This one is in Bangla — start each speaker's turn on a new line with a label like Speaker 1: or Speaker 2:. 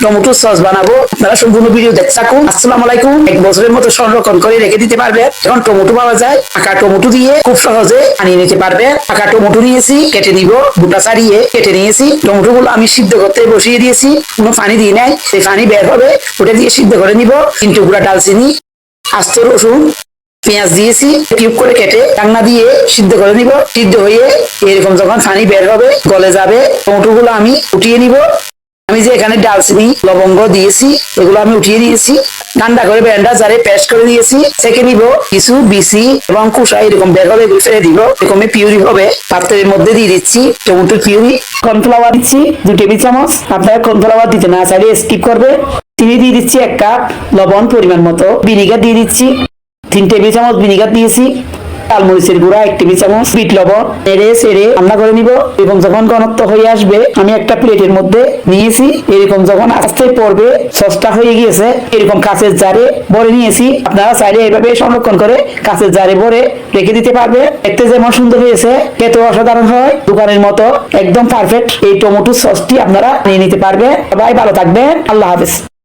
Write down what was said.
Speaker 1: টমেটো সস বানাবো। আপনারা সম্পূর্ণ ভিডিও দেখতে থাকুন। আসসালামু আলাইকুম। 1 বছরের মতো সংরক্ষণ করে রেখে দিতে পারবে। এখন টমেটো পাওয়া যায়, পাকা টমেটো দিয়ে খুব সহজে বানিয়ে নিতে পারবে। পাকা টমেটো নিয়েছি, কেটে নিব, বুটা ছাড়িয়ে কেটে নিয়েছি। টমেটো গুলো আমি সিদ্ধ করতে বসিয়ে দিয়েছি, কোনো পানি দিয়ে নাই। সেই পানি বের হবে, ওটা দিয়ে সিদ্ধ করে নিব। 3 টুকরা ডালচিনি, আস্ত রসুন, পেঁয়াজ দিয়েছি, কিউব করে কেটে ঢাকনা দিয়ে সিদ্ধ করে নিব। সিদ্ধ হয়ে এরকম যখন পানি বের হবে, গলে যাবে, টমেটো গুলো আমি উঠিয়ে নিব। আমি যে এখানে ডালচিনি লবঙ্গ দিয়েছি, এগুলো আমি উঠিয়ে দিয়েছি। ঠান্ডা করে ব্লেন্ডার জারে পেস্ট করে দিয়েছি। সেকে নিব, কিছু বিসি এবং কুসা এরকম বের হবে, এগুলো ফেলে দিব। এরকম পিউরি হবে। পাত্রের মধ্যে দিয়ে দিচ্ছি টমেটোর পিউরি। কর্নফ্লাওয়ার দিচ্ছি 2 টেবিল চামচ। আপনারা কর্নফ্লাওয়ার দিতে না চাইলে স্কিপ করবে। চিনি দিয়ে দিচ্ছি 1 কাপ, লবণ পরিমাণ মতো, ভিনিগার দিয়ে দিচ্ছি 3 টেবিল চামচ ভিনিগার দিয়েছি, লালমরিচের গুঁড়া 1 টেবিল চামচ, বিট লবণ, নেড়ে ছেড়ে রান্না করে নিব। এবং যখন ঘনত্ব হয়ে আসবে, আমি একটা প্লেটের মধ্যে নিয়েছি। এরকম যখন আস্তে পড়বে, সসটা হয়ে গিয়েছে, এরকম কাঁচের জারে ভরে নিয়েছি। আপনারা চাইলে এইভাবে সংরক্ষণ করে কাঁচের জারে ভরে রেখে দিতে পারবে। দেখতে যেমন সুন্দর হয়েছে, খেতে অসাধারণ হয়, দোকানের মতো একদম পারফেক্ট। এই টমেটো সসটি আপনারা নিয়ে নিতে পারবে। সবাই ভালো থাকবেন, আল্লাহ হাফেজ।